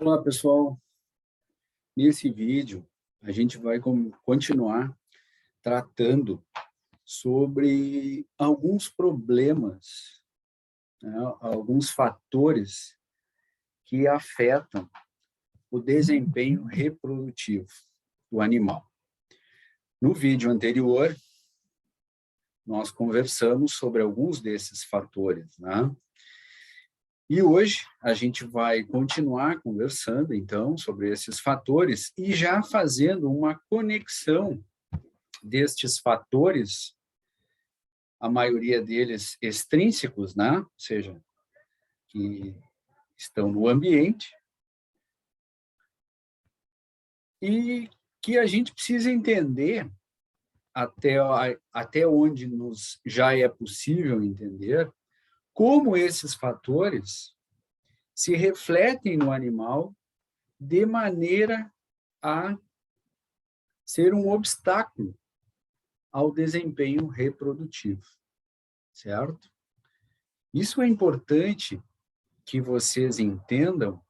Olá, pessoal. Nesse vídeo, a gente vai continuar tratando sobre alguns problemas, né, alguns fatores que afetam o desempenho reprodutivo do animal. No vídeo anterior, nós conversamos sobre alguns desses fatores, né? E hoje a gente vai continuar conversando, então, sobre esses fatores e já fazendo uma conexão destes fatores, a maioria deles extrínsecos, né? Ou seja, que estão no ambiente, e que a gente precisa entender até onde já é possível entender como esses fatores se refletem no animal de maneira a ser um obstáculo ao desempenho reprodutivo, certo? Isso é importante que vocês entendam,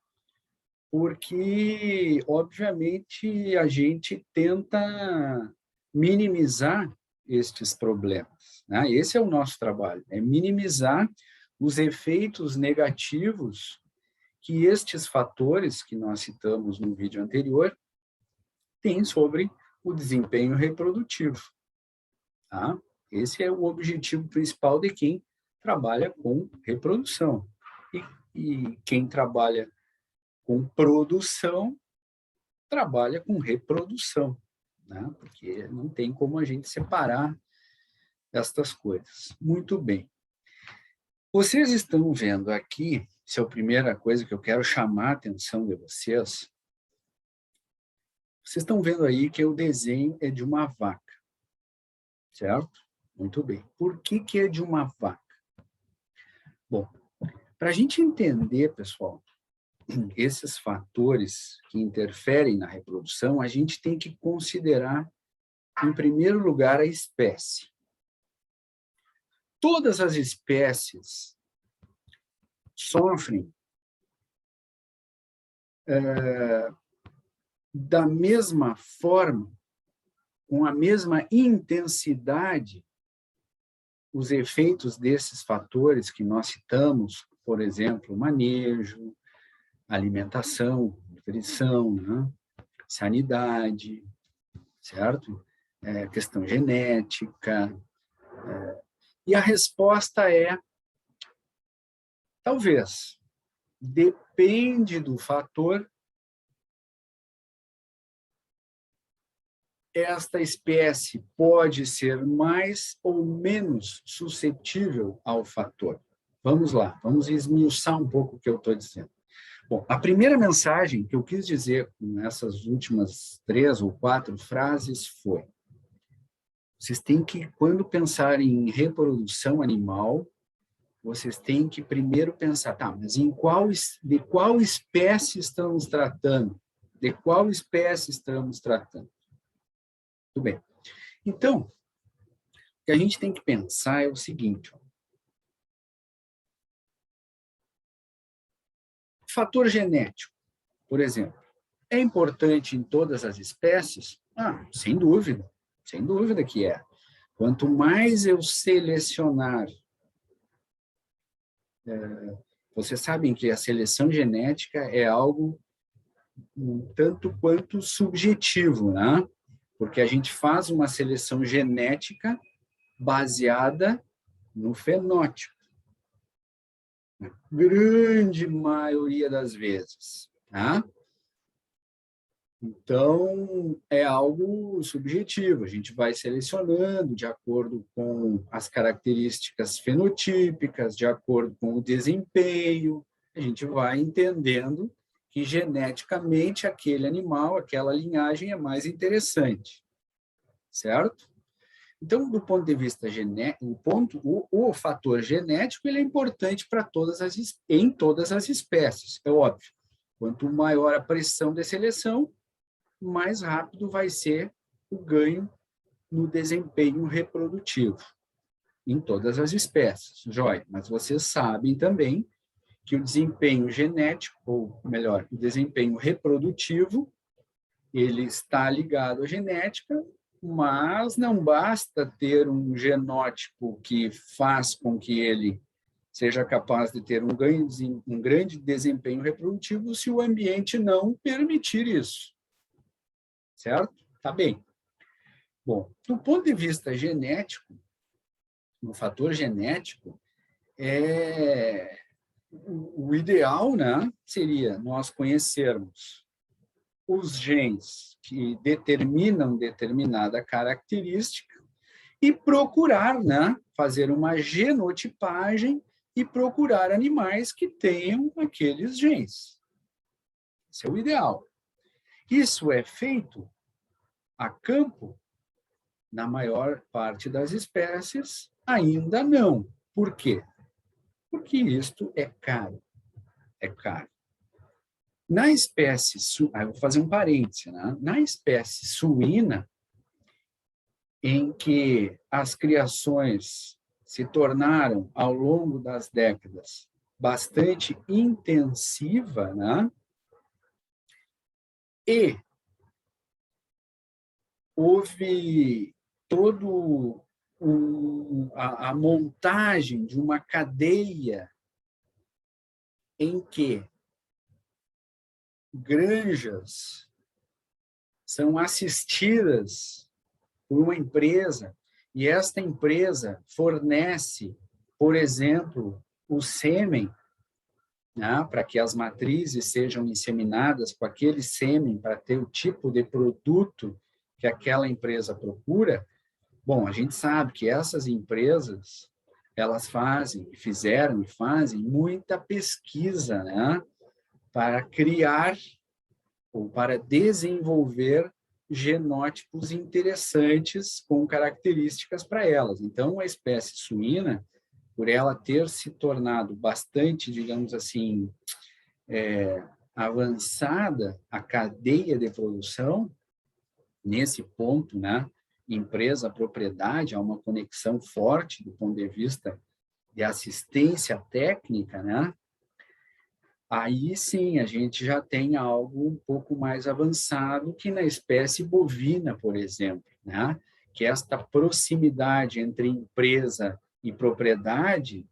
porque, obviamente, a gente tenta minimizar estes problemas, né? Esse é o nosso trabalho, é minimizar os efeitos negativos que estes fatores que nós citamos no vídeo anterior têm sobre o desempenho reprodutivo, tá? Esse é o objetivo principal de quem trabalha com reprodução. E quem trabalha com produção, trabalha com reprodução, né? Porque não tem como a gente separar estas coisas. Muito bem. Vocês estão vendo aqui, essa é a primeira coisa que eu quero chamar a atenção de vocês. Vocês estão vendo aí que o desenho é de uma vaca, certo? Muito bem. Por que é de uma vaca? Bom, para a gente entender, pessoal, esses fatores que interferem na reprodução, a gente tem que considerar, em primeiro lugar, a espécie. Todas as espécies sofrem da mesma forma, com a mesma intensidade, os efeitos desses fatores que nós citamos, por exemplo, manejo, alimentação, nutrição, né? Sanidade, certo? Questão genética. E a resposta é, talvez, depende do fator. Esta espécie pode ser mais ou menos suscetível ao fator. Vamos lá, vamos esmiuçar um pouco o que eu estou dizendo. Bom, a primeira mensagem que eu quis dizer com essas últimas 3 ou 4 frases foi: vocês têm que, quando pensarem em reprodução animal, vocês têm que primeiro pensar, tá, mas de qual espécie estamos tratando? De qual espécie estamos tratando? Tudo bem. Então, o que a gente tem que pensar é o seguinte: fator genético, por exemplo, é importante em todas as espécies? Sem dúvida que é. Quanto mais eu selecionar, vocês sabem que a seleção genética é algo um tanto quanto subjetivo, né? Porque a gente faz uma seleção genética baseada no fenótipo. Na grande maioria das vezes, tá? Então, é algo subjetivo. A gente vai selecionando de acordo com as características fenotípicas, de acordo com o desempenho. A gente vai entendendo que geneticamente aquele animal, aquela linhagem é mais interessante, certo? Então, do ponto de vista genético, o fator genético ele é importante para em todas as espécies, é óbvio. Quanto maior a pressão de seleção, mais rápido vai ser o ganho no desempenho reprodutivo em todas as espécies, joia. Mas vocês sabem também que o desempenho genético, ou melhor, o desempenho reprodutivo, ele está ligado à genética, mas não basta ter um genótipo que faz com que ele seja capaz de ter um grande desempenho reprodutivo se o ambiente não permitir isso. Certo? Tá bem. Bom, do ponto de vista genético, no fator genético, o ideal, né, seria nós conhecermos os genes que determinam determinada característica e procurar, né, fazer uma genotipagem e procurar animais que tenham aqueles genes. Esse é o ideal. Isso é feito a campo? Na maior parte das espécies, ainda não. Por quê? Porque isto é caro. É caro. Na espécie, vou fazer um parêntese, né? Na espécie suína, em que as criações se tornaram, ao longo das décadas, bastante intensiva, né? E houve todo a montagem de uma cadeia em que granjas são assistidas por uma empresa e esta empresa fornece, por exemplo, o sêmen, né, para que as matrizes sejam inseminadas com aquele sêmen para ter o tipo de produto que aquela empresa procura. Bom, a gente sabe que essas empresas, elas fizeram e fazem muita pesquisa, né, para criar ou para desenvolver genótipos interessantes com características para elas. Então, a espécie suína, por ela ter se tornado bastante, digamos assim, avançada a cadeia de produção, nesse ponto, né, empresa, propriedade, há uma conexão forte do ponto de vista de assistência técnica, né? Aí sim a gente já tem algo um pouco mais avançado que na espécie bovina, por exemplo, né? Que esta proximidade entre empresa e propriedade,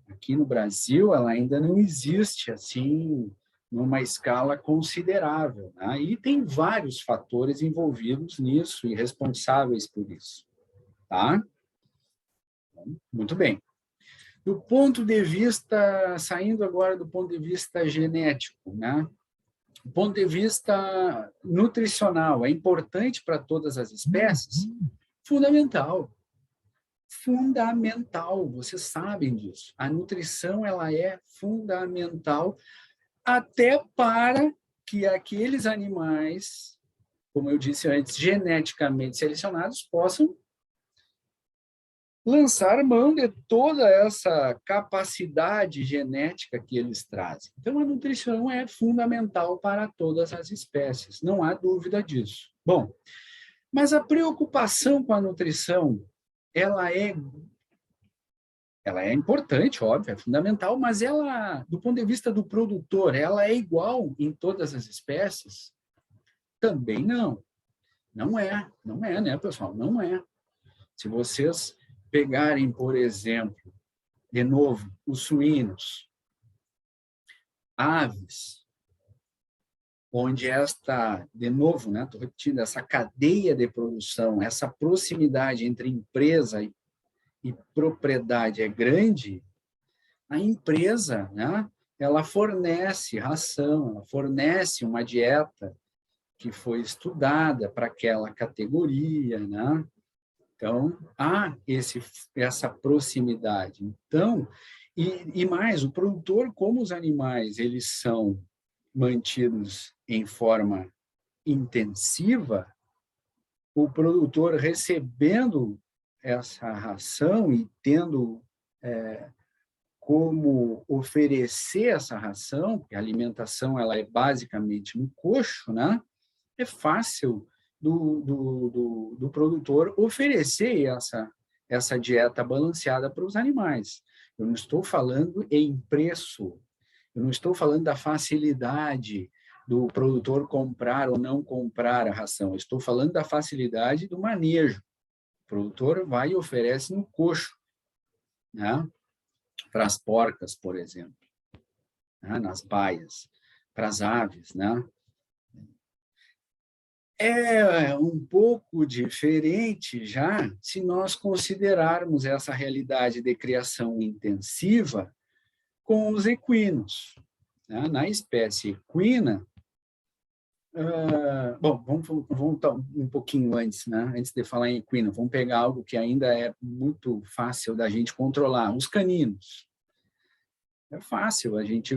aqui no Brasil, ela ainda não existe assim numa escala considerável, né? E tem vários fatores envolvidos nisso e responsáveis por isso, tá? Muito bem. Do ponto de vista, saindo agora do ponto de vista genético, né? Do ponto de vista nutricional, é importante para todas as espécies? Fundamental. Fundamental, vocês sabem disso. A nutrição, ela é fundamental até para que aqueles animais, como eu disse antes, geneticamente selecionados, possam lançar mão de toda essa capacidade genética que eles trazem. Então, a nutrição é fundamental para todas as espécies, não há dúvida disso. Bom, mas a preocupação com a nutrição, ela é importante, óbvio, é fundamental, mas ela, do ponto de vista do produtor, ela é igual em todas as espécies? Também não. Não é, né, pessoal? Não é. Se vocês pegarem, por exemplo, de novo, os suínos, aves, onde de novo, né, estou repetindo, essa cadeia de produção, essa proximidade entre empresa e propriedade é grande, a empresa, né, ela fornece ração, ela fornece uma dieta que foi estudada para aquela categoria, né? Então, há essa proximidade. Então, e mais, o produtor, como os animais eles são mantidos em forma intensiva, o produtor recebendo essa ração e tendo como oferecer essa ração, porque a alimentação ela é basicamente no coxo, né? É fácil do produtor oferecer essa dieta balanceada para os animais. Eu não estou falando em preço, Eu não estou falando da facilidade do produtor comprar ou não comprar a ração. Eu estou falando da facilidade do manejo. O produtor vai e oferece no coxo, né? Para as porcas, por exemplo, né? Nas baias, para as aves, né? É um pouco diferente já se nós considerarmos essa realidade de criação intensiva com os equinos, né? Na espécie equina, bom, vamos voltar um pouquinho antes, né? Antes de falar em equino, vamos pegar algo que ainda é muito fácil da gente controlar, os caninos. É fácil, a gente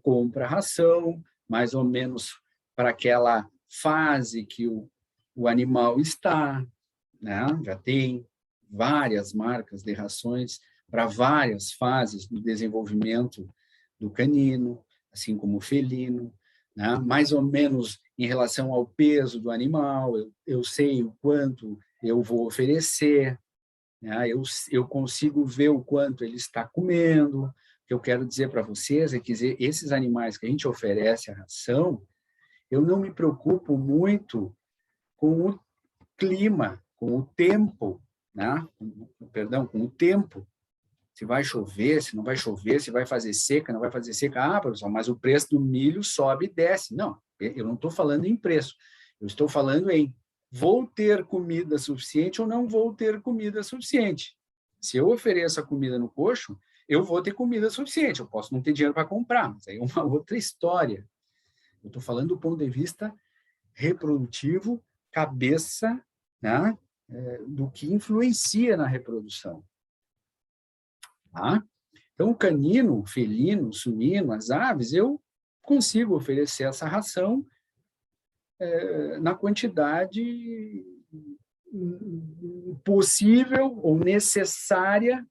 compra ração, mais ou menos para aquela fase que o animal está, né? Já tem várias marcas de rações para várias fases do desenvolvimento do canino, assim como o felino, né? Mais ou menos em relação ao peso do animal, eu sei o quanto eu vou oferecer, né? Eu consigo ver o quanto ele está comendo. O que eu quero dizer para vocês é que esses animais que a gente oferece a ração, eu não me preocupo muito com o clima, com o tempo, né? Perdão, com o tempo. Se vai chover, se não vai chover, se vai fazer seca, não vai fazer seca. Ah, professor, mas o preço do milho sobe e desce. Não, eu não estou falando em preço. Eu estou falando em vou ter comida suficiente ou não vou ter comida suficiente. Se eu ofereço a comida no coxo, eu vou ter comida suficiente. Eu posso não ter dinheiro para comprar, mas aí é uma outra história. Eu estou falando do ponto de vista reprodutivo, cabeça, né, do que influencia na reprodução. Tá? Então, o canino, o felino, o suíno, as aves, eu consigo oferecer essa ração na quantidade possível ou necessária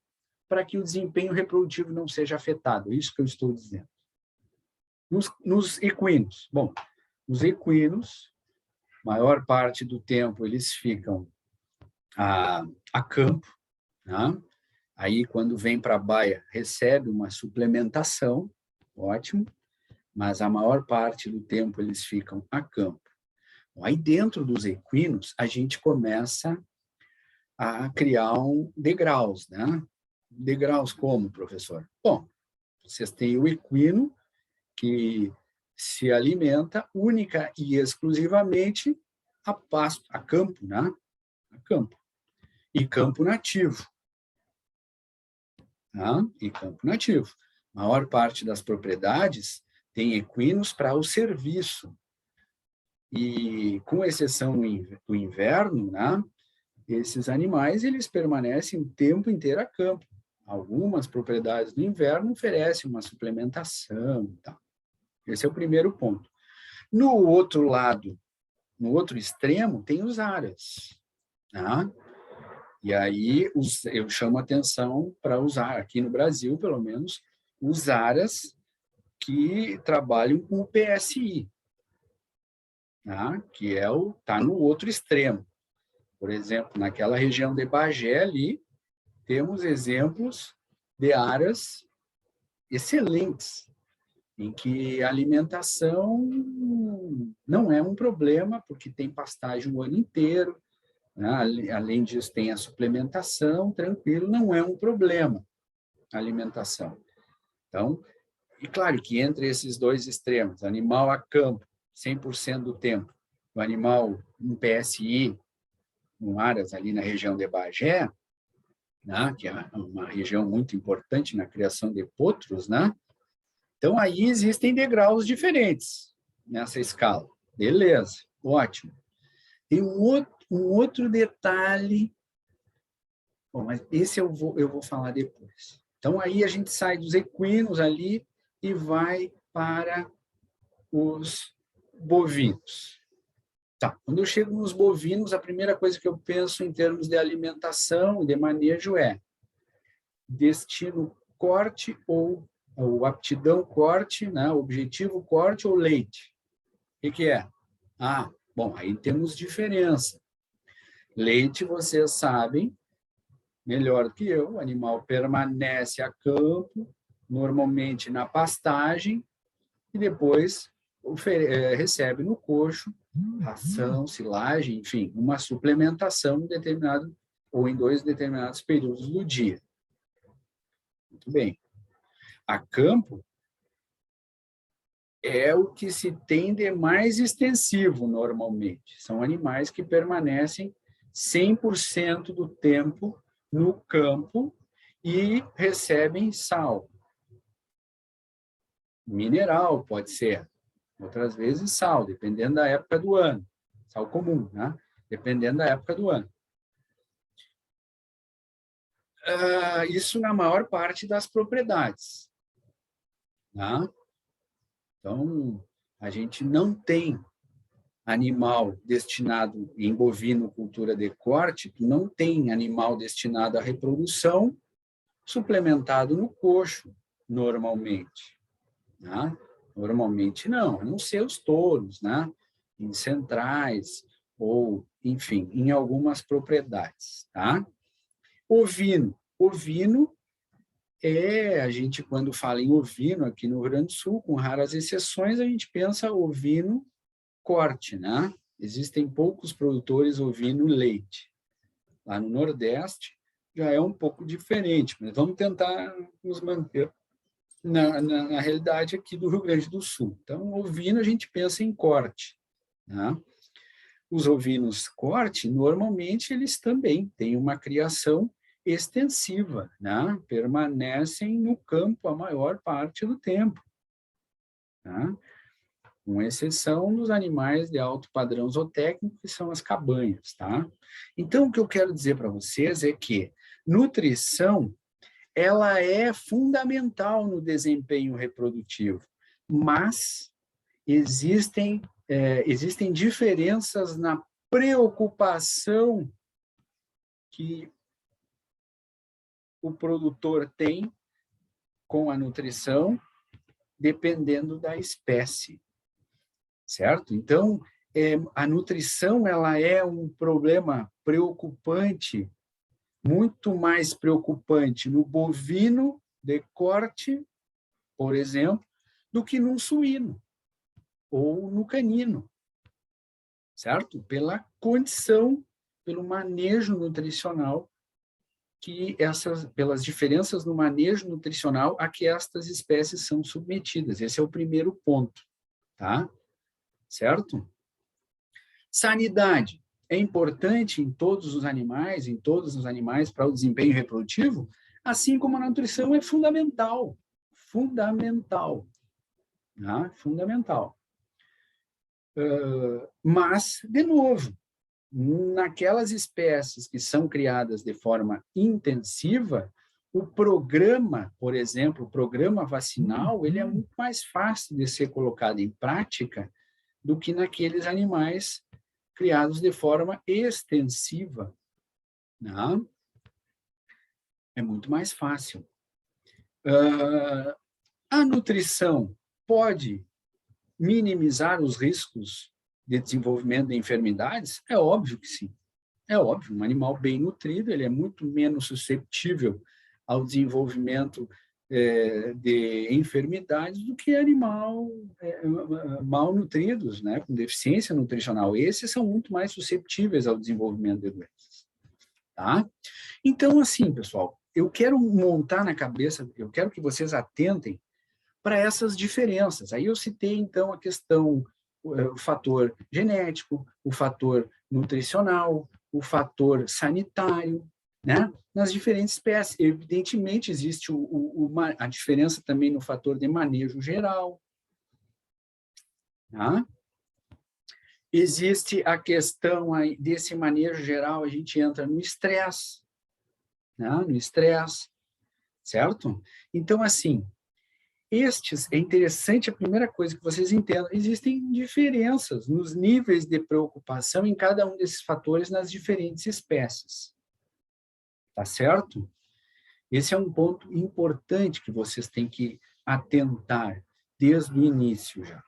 para que o desempenho reprodutivo não seja afetado. É isso que eu estou dizendo. Nos equinos. Bom, os equinos, maior parte do tempo, eles ficam a campo, né? Aí, quando vem para a baia, recebe uma suplementação, ótimo, mas a maior parte do tempo eles ficam a campo. Aí, dentro dos equinos, a gente começa a criar degraus, né? Degraus como, professor? Bom, vocês têm o equino, que se alimenta única e exclusivamente a pasto, a campo, né? A campo. E campo nativo. Tá? E campo nativo. A maior parte das propriedades tem equinos para o serviço. E, com exceção do inverno, né? Esses animais eles permanecem o tempo inteiro a campo. Algumas propriedades do inverno oferecem uma suplementação. Tá? Esse é o primeiro ponto. No outro lado, no outro extremo, tem os aras. Tá? E aí eu chamo atenção para usar, aqui no Brasil, pelo menos, os aras que trabalham com o PSI, tá? Que tá no outro extremo. Por exemplo, naquela região de Bagé ali, temos exemplos de aras excelentes, em que a alimentação não é um problema, porque tem pastagem o ano inteiro, né? Além disso, tem a suplementação, tranquilo, não é um problema a alimentação. Então, e claro que entre esses dois extremos, animal a campo, 100% do tempo, o animal um PSI, um aras ali na região de Bagé, né? Que é uma região muito importante na criação de potros, né? Então, aí existem degraus diferentes nessa escala. Beleza, ótimo. Tem um outro detalhe, bom, mas esse eu vou falar depois. Então, aí a gente sai dos equinos ali e vai para os bovinos. Tá, quando eu chego nos bovinos, a primeira coisa que eu penso em termos de alimentação e de manejo é destino corte ou aptidão corte, né? Objetivo corte ou leite. O que é? Ah, bom, aí temos diferença. Leite, vocês sabem, melhor que eu, o animal permanece a campo, normalmente na pastagem, e depois recebe no coxo ração, silagem, enfim, uma suplementação em determinado ou em 2 determinados períodos do dia. Muito bem. A campo é o que se tem de mais extensivo normalmente. São animais que permanecem 100% do tempo no campo e recebem sal. Mineral pode ser, outras vezes sal, dependendo da época do ano. Sal comum, né? Dependendo da época do ano. Isso na maior parte das propriedades. Tá? Então, a gente não tem animal destinado em bovinocultura de corte, não tem animal destinado à reprodução suplementado no coxo, normalmente. Né? Normalmente não, a não ser os touros, né? Em centrais, ou, enfim, em algumas propriedades. Tá? Ovino. Ovino a gente, quando fala em ovino aqui no Rio Grande do Sul, com raras exceções, a gente pensa ovino corte, né? Existem poucos produtores ovino leite. Lá no Nordeste já é um pouco diferente, mas vamos tentar nos manter na realidade aqui do Rio Grande do Sul. Então, ovino a gente pensa em corte, né? Os ovinos corte, normalmente, eles também têm uma criação extensiva, né? Permanecem no campo a maior parte do tempo, né? Com exceção dos animais de alto padrão zootécnico, que são as cabanhas, tá? Então, o que eu quero dizer para vocês é que nutrição, ela é fundamental no desempenho reprodutivo, mas existem diferenças na preocupação que o produtor tem com a nutrição, dependendo da espécie, certo? Então, a nutrição ela é um problema preocupante, muito mais preocupante no bovino de corte, por exemplo, do que no suíno ou no canino, certo? Pela condição, pelo manejo nutricional pelas diferenças no manejo nutricional a que estas espécies são submetidas. Esse é o primeiro ponto, tá? Certo? Sanidade é importante em todos os animais, para o desempenho reprodutivo, assim como a nutrição é fundamental, tá? Fundamental. Mas, de novo, naquelas espécies que são criadas de forma intensiva, o programa, por exemplo, o programa vacinal, ele é muito mais fácil de ser colocado em prática do que naqueles animais criados de forma extensiva. Né? É muito mais fácil. A nutrição pode minimizar os riscos de desenvolvimento de enfermidades? É óbvio que sim. É óbvio, um animal bem nutrido, ele é muito menos suscetível ao desenvolvimento de enfermidades do que animal mal nutridos, né, com deficiência nutricional. Esses são muito mais suscetíveis ao desenvolvimento de doenças. Tá? Então, assim, pessoal, eu quero montar na cabeça, eu quero que vocês atentem para essas diferenças. Aí eu citei, então, a questão, o fator genético, o fator nutricional, o fator sanitário, né? Nas diferentes espécies. Evidentemente, existe a diferença também no fator de manejo geral. Tá? Existe a questão aí desse manejo geral, a gente entra no estresse, né? No estresse, certo? Então, assim, é interessante, a primeira coisa que vocês entendam, existem diferenças nos níveis de preocupação em cada um desses fatores nas diferentes espécies. Tá certo? Esse é um ponto importante que vocês têm que atentar desde o início já.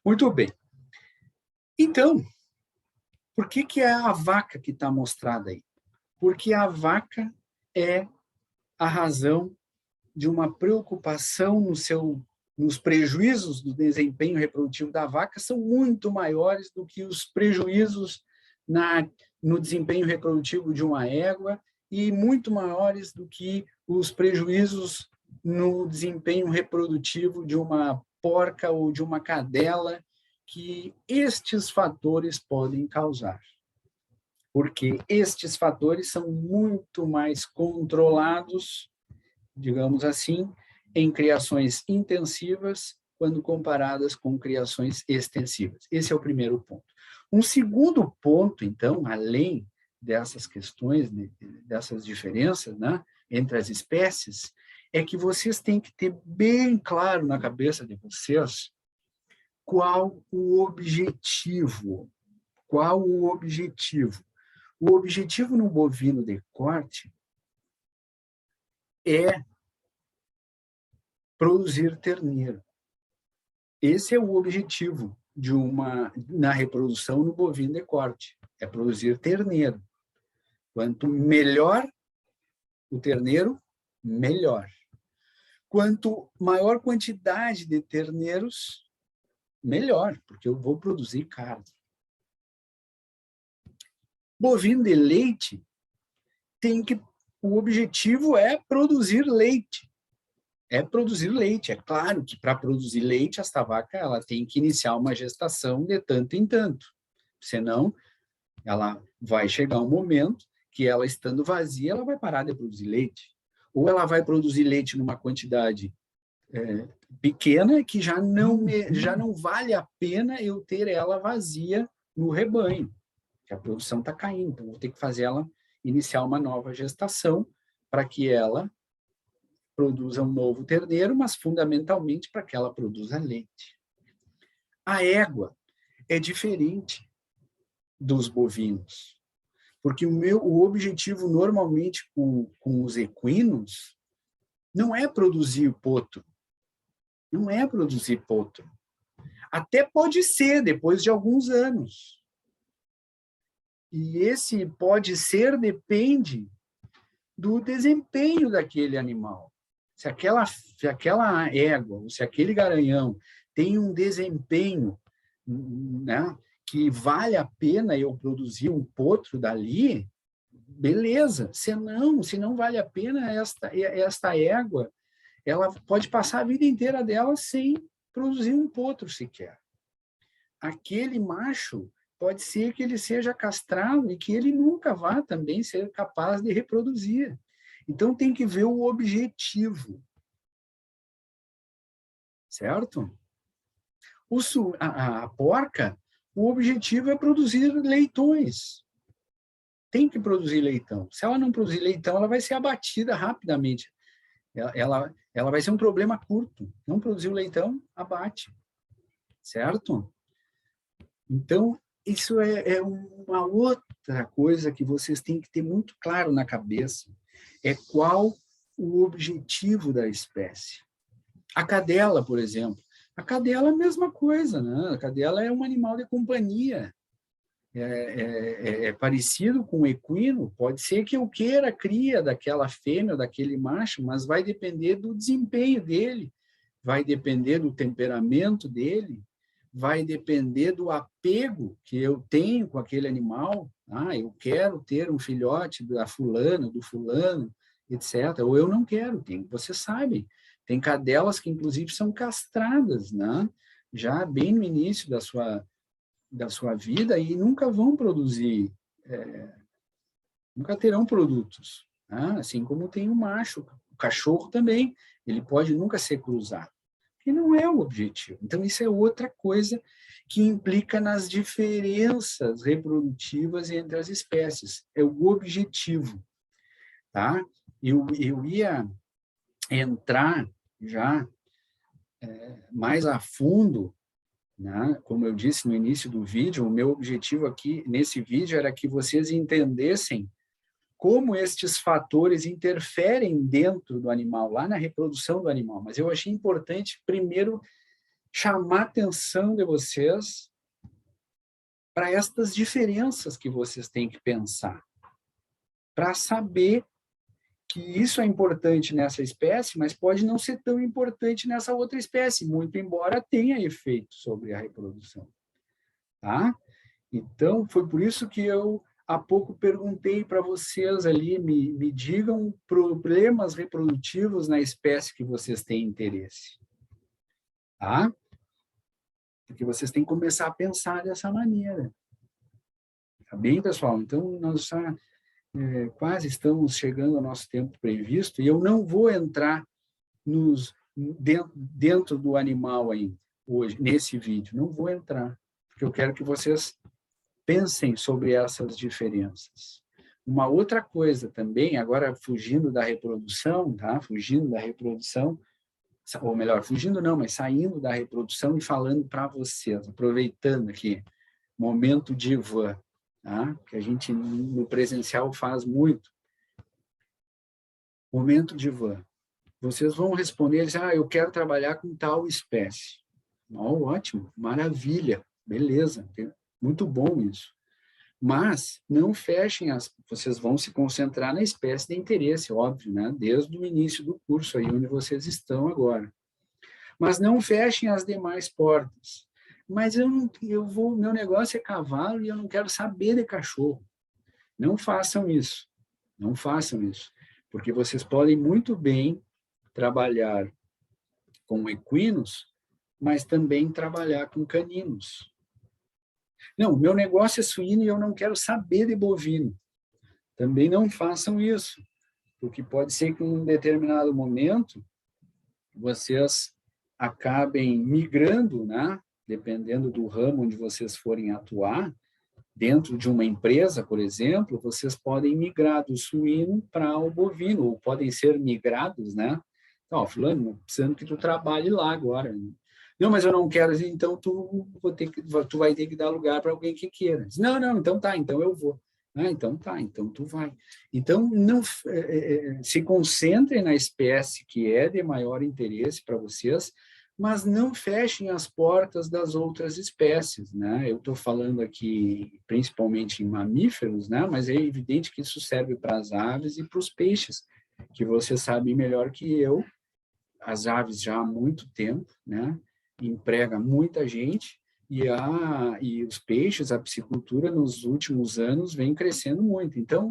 Muito bem. Então, por que é a vaca que está mostrada aí? Porque a vaca é a razão de uma preocupação nos prejuízos do desempenho reprodutivo da vaca são muito maiores do que os prejuízos no desempenho reprodutivo de uma égua e muito maiores do que os prejuízos no desempenho reprodutivo de uma porca ou de uma cadela, que estes fatores podem causar. Porque estes fatores são muito mais controlados, digamos assim, em criações intensivas, quando comparadas com criações extensivas. Esse é o primeiro ponto. Um segundo ponto, então, além dessas questões, dessas diferenças, né, entre as espécies, é que vocês têm que ter bem claro na cabeça de vocês qual o objetivo. Qual o objetivo? O objetivo no bovino de corte é produzir terneiro. Esse é o objetivo na reprodução no bovino de corte, é produzir terneiro. Quanto melhor o terneiro, melhor. Quanto maior quantidade de terneiros, melhor, porque eu vou produzir carne. Bovino de leite o objetivo é produzir leite. É produzir leite. É claro que para produzir leite, esta vaca ela tem que iniciar uma gestação de tanto em tanto. Senão, ela vai chegar um momento que ela estando vazia, ela vai parar de produzir leite. Ou ela vai produzir leite numa quantidade pequena que já não vale a pena eu ter ela vazia no rebanho, que a produção está caindo. Então, vou ter que fazer ela iniciar uma nova gestação para que ela produza um novo terneiro, mas fundamentalmente para que ela produza leite. A égua é diferente dos bovinos, porque o objetivo normalmente com os equinos não é produzir potro. Não é produzir potro. Até pode ser depois de alguns anos. E esse pode ser depende do desempenho daquele animal. Se aquela égua, se aquele garanhão tem um desempenho, né, que vale a pena eu produzir um potro dali, beleza. Se não vale a pena esta égua, ela pode passar a vida inteira dela sem produzir um potro sequer. Aquele macho pode ser que ele seja castrado e que ele nunca vá também ser capaz de reproduzir. Então, tem que ver o objetivo. Certo? A porca, o objetivo é produzir leitões. Tem que produzir leitão. Se ela não produzir leitão, ela vai ser abatida rapidamente. Ela vai ser um problema curto. Não produziu leitão, abate. Certo? Então, isso é uma outra coisa que vocês têm que ter muito claro na cabeça. É qual o objetivo da espécie. A cadela, por exemplo. A cadela é a mesma coisa, né? A cadela é um animal de companhia. É parecido com o equino. Pode ser que eu queira a cria daquela fêmea, daquele macho, mas vai depender do desempenho dele, vai depender do temperamento dele, vai depender do apego que eu tenho com aquele animal. Eu quero ter um filhote da fulana, do fulano, etc. Ou eu não quero. Vocês sabem, tem cadelas que, inclusive, são castradas, né? Já bem no início da sua vida e nunca vão produzir, nunca terão produtos. Né? Assim como tem o macho, o cachorro também, ele pode nunca ser cruzado. Que não é o objetivo. Então, isso é outra coisa que implica nas diferenças reprodutivas entre as espécies. É o objetivo. Tá? Eu ia entrar já mais a fundo, né? Como eu disse no início do vídeo, o meu objetivo aqui nesse vídeo era que vocês entendessem como estes fatores interferem dentro do animal, lá na reprodução do animal. Mas eu achei importante, primeiro, chamar a atenção de vocês para estas diferenças que vocês têm que pensar, para saber que isso é importante nessa espécie, mas pode não ser tão importante nessa outra espécie, muito embora tenha efeito sobre a reprodução. Tá? Então, foi por isso que eu há pouco perguntei para vocês ali, me digam problemas reprodutivos na espécie que vocês têm interesse. Tá? Porque vocês têm que começar a pensar dessa maneira. Tá bem, pessoal? Então, nós já quase estamos chegando ao nosso tempo previsto, e eu não vou entrar dentro do animal ainda, hoje, nesse vídeo. Não vou entrar, porque eu quero que vocês pensem sobre essas diferenças. Uma outra coisa também, agora fugindo da reprodução, tá? Fugindo da reprodução, ou melhor, fugindo não, mas saindo da reprodução e falando para vocês, aproveitando aqui, momento divã, tá? Que a gente no presencial faz muito. Momento divã. Vocês vão responder, eu quero trabalhar com tal espécie. Oh, ótimo, maravilha, beleza, muito bom isso. Mas não fechem vocês vão se concentrar na espécie de interesse, óbvio, né? Desde o início do curso, aí onde vocês estão agora. Mas não fechem as demais portas. Mas meu negócio é cavalo e eu não quero saber de cachorro. Não façam isso. Não façam isso. Porque vocês podem muito bem trabalhar com equinos, mas também trabalhar com caninos. Não, meu negócio é suíno e eu não quero saber de bovino. Também não façam isso, porque pode ser que em um determinado momento vocês acabem migrando, né? Dependendo do ramo onde vocês forem atuar, dentro de uma empresa, por exemplo, vocês podem migrar do suíno para o bovino, ou podem ser migrados, né? Então, fulano, precisando que tu trabalhe lá agora. Não, mas eu não quero, então tu vai ter que dar lugar para alguém que queira. Não, então tá, então eu vou. Então tá, então tu vai. Então, não se concentrem na espécie que é de maior interesse para vocês, mas não fechem as portas das outras espécies, né? Eu estou falando aqui principalmente em mamíferos, né? Mas é evidente que isso serve para as aves e para os peixes, que você sabe melhor que eu. As aves já há muito tempo, né? Emprega muita gente e os peixes, a piscicultura nos últimos anos vem crescendo muito. Então,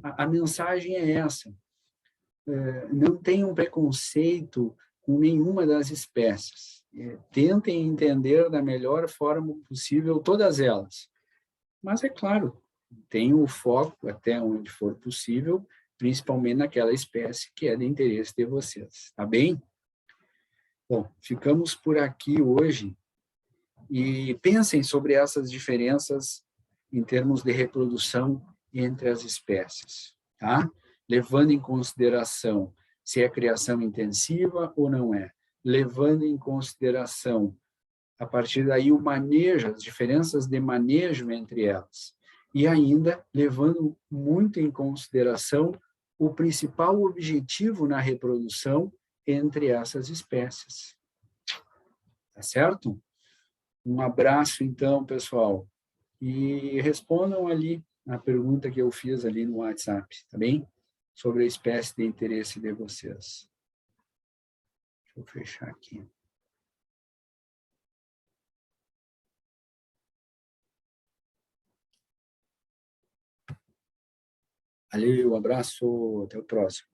a mensagem é essa: não tenham preconceito com nenhuma das espécies. Tentem entender da melhor forma possível todas elas. Mas, é claro, tenham o foco até onde for possível, principalmente naquela espécie que é de interesse de vocês. Tá bem? Bom, ficamos por aqui hoje e pensem sobre essas diferenças em termos de reprodução entre as espécies, tá? Levando em consideração se é criação intensiva ou não é, levando em consideração, a partir daí, o manejo, as diferenças de manejo entre elas, e ainda levando muito em consideração o principal objetivo na reprodução entre essas espécies. Tá certo? Um abraço, então, pessoal, e respondam ali a pergunta que eu fiz ali no WhatsApp, tá bem? Sobre a espécie de interesse de vocês. Deixa eu fechar aqui. Valeu, abraço, até o próximo.